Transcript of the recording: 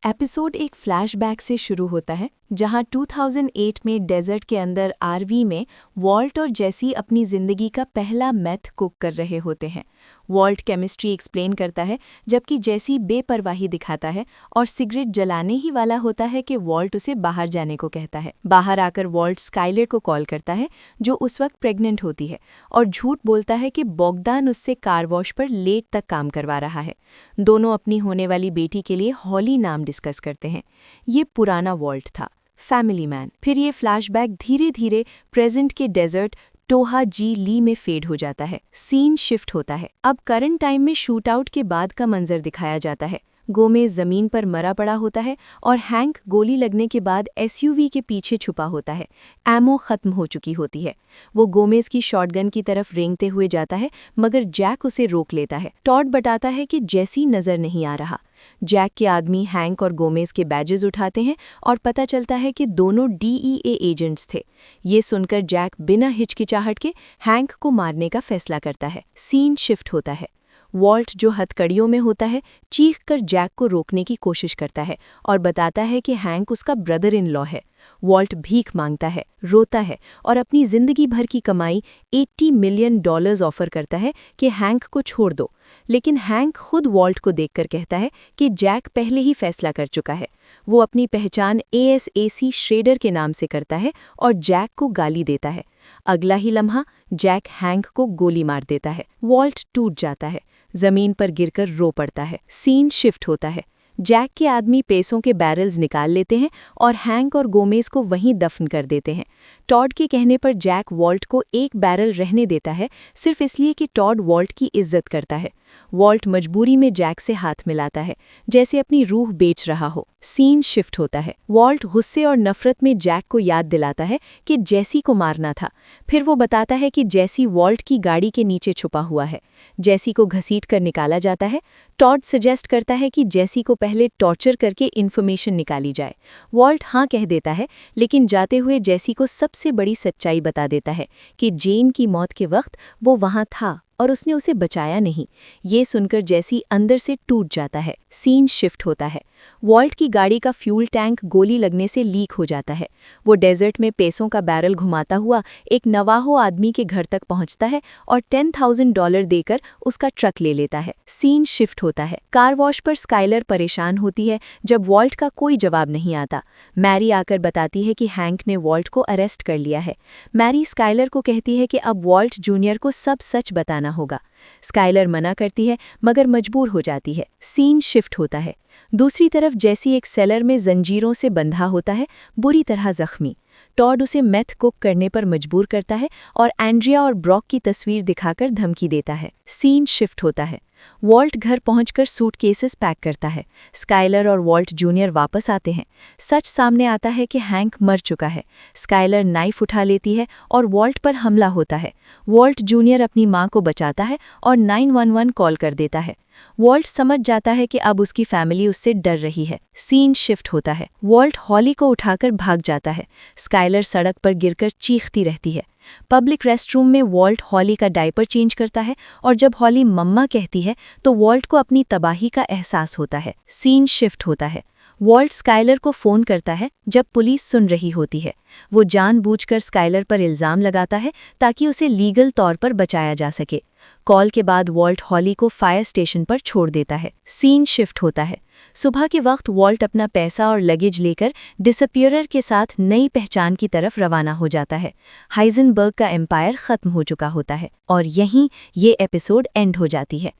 Episode एक flashback से शुरू होता है जहां 2008 में डेजर्ट के अंदर आरवी में वॉल्ट और जेसी अपनी जिंदगी का पहला मेथ कुक कर रहे होते हैं। वॉल्ट केमिस्ट्री एक्सप्लेन करता है जबकि जेसी बेपरवाही दिखाता है और सिगरेट जलाने ही वाला होता है कि वॉल्ट उसे बाहर जाने को कहता है। बाहर आकर वॉल्ट स्काइलर को कॉल करता है जो उस वक्त प्रेग्नेंट होती है और झूठ बोलता है कि बोगदान उससे कार वॉश पर लेट तक काम करवा रहा है। दोनों अपनी होने वाली बेटी के लिए हॉली नाम डिस्कस करते हैं। ये पुराना वॉल्ट था, फैमिली मैन। फिर ये फ्लैशबैक धीरे धीरे प्रेजेंट के डेजर्ट टोहा जी ली में फेड हो जाता है। सीन शिफ्ट होता है। अब करंट टाइम में शूट आउट के बाद का मंजर दिखाया जाता है। गोमेज जमीन पर मरा पड़ा होता है और हैंक गोली लगने के बाद एसयूवी के पीछे छुपा होता है। एमो खत्म हो चुकी होती है। वो गोमेज की शॉटगन की तरफ रेंगते हुए जाता है मगर जैक उसे रोक लेता है। टॉड बताता है कि जेसी नजर नहीं आ रहा। जैक के आदमी हैंक और गोमेज के बैजेस उठाते हैं और पता चलता है कि दोनों डीईए एजेंट्स थे। ये सुनकर जैक बिना हिचकिचाहट के हैंक को मारने का फैसला करता है। सीन शिफ्ट होता है। वॉल्ट जो हथकड़ियों में होता है चीख कर जैक को रोकने की कोशिश करता है और बताता है कि हैंक उसका ब्रदर इन लॉ है। वॉल्ट भीख मांगता है, रोता है और अपनी जिंदगी भर की कमाई $80 मिलियन ऑफर करता है कि हैंक को छोड़ दो। लेकिन हैंक खुद वॉल्ट को देखकर कहता है कि जैक पहले ही फैसला कर चुका है। वो अपनी पहचान ASAC श्रेडर के नाम से करता है और जैक को गाली देता है। अगला ही लम्हा जैक हैंक को गोली मार देता है। वॉल्ट टूट जाता है, जमीन पर गिरकर रो पड़ता है। सीन शिफ्ट होता है। जैक के आदमी पैसों के बैरल्स निकाल लेते हैं और हैंक और गोमेज को वहीं दफन कर देते हैं। टॉड के कहने पर जैक वॉल्ट को एक बैरल रहने देता है सिर्फ इसलिए कि टॉड वॉल्ट की इज्जत करता है। वॉल्ट मजबूरी में जैक से हाथ मिलाता है जैसे अपनी रूह बेच रहा हो। सीन शिफ्ट होता है। वॉल्ट गुस्से और नफरत में जैक को याद दिलाता है कि जेसी को मारना था। फिर वो बताता है कि जेसी वॉल्ट की गाड़ी के नीचे छुपा हुआ है। जेसी को घसीट कर निकाला जाता है। टॉड सजेस्ट करता है कि जेसी को पहले टॉर्चर करके इन्फॉर्मेशन निकाली जाए। वॉल्ट हाँ कह देता है लेकिन जाते हुए जेसी को सबसे बड़ी सच्चाई बता देता है कि जेन की मौत के वक्त वो वहाँ था और उसने उसे बचाया नहीं। ये सुनकर जेसी अंदर से टूट जाता है। सीन शिफ्ट होता है। वॉल्ट की गाड़ी का फ्यूल टैंक गोली लगने से लीक हो जाता है। वो डेजर्ट में पैसों का बैरल घुमाता हुआ एक नवाहो आदमी के घर तक पहुंचता है और $10,000 देकर उसका ट्रक ले लेता है। सीन शिफ्ट होता है। कार वॉश पर स्काइलर परेशान होती है जब वॉल्ट का कोई जवाब नहीं आता। मैरी आकर बताती है कि हैंक ने वॉल्ट को अरेस्ट कर लिया है। मैरी स्काइलर को कहती है कि अब वॉल्ट जूनियर को सब सच बताना होगा। स्काइलर मना करती है मगर मजबूर हो जाती है। सीन शिफ्ट होता है। दूसरी तरफ जेसी एक सेलर में जंजीरों से बंधा होता है, बुरी तरह जख्मी। टॉड उसे मेथ कुक करने पर मजबूर करता है और एंड्रिया और ब्रॉक की तस्वीर दिखाकर धमकी देता है। सीन शिफ्ट होता है। वॉल्ट घर पहुंचकर सूटकेसेस पैक करता है। स्काइलर और वॉल्ट जूनियर वापस आते हैं। सच सामने आता है कि हैंक मर चुका है। स्काइलर नाइफ उठा लेती है और वॉल्ट पर हमला होता है। वॉल्ट जूनियर अपनी मां को बचाता है और 911 कॉल कर देता है। वॉल्ट समझ जाता है कि अब उसकी फैमिली उससे डर रही है। सीन शिफ्ट होता है। वॉल्ट हॉली को उठाकर भाग जाता है। स्काइलर सड़क पर गिरकर चीखती रहती है। पब्लिक रेस्टरूम में वॉल्ट हॉली का डायपर चेंज करता है और जब हॉली मम्मा कहती है तो वॉल्ट को अपनी तबाही का एहसास होता है। सीन शिफ्ट होता है। वॉल्ट स्काइलर को फ़ोन करता है जब पुलिस सुन रही होती है। वो जानबूझकर स्काइलर पर इल्ज़ाम लगाता है ताकि उसे लीगल तौर पर बचाया जा सके। कॉल के बाद वॉल्ट हॉली को फायर स्टेशन पर छोड़ देता है। सीन शिफ्ट होता है। सुबह के वक्त वॉल्ट अपना पैसा और लगेज लेकर डिसअपियरर के साथ नई पहचान की तरफ रवाना हो जाता है। हाइजेनबर्ग का एम्पायर खत्म हो चुका होता है और यहीं ये एपिसोड एंड हो जाती है।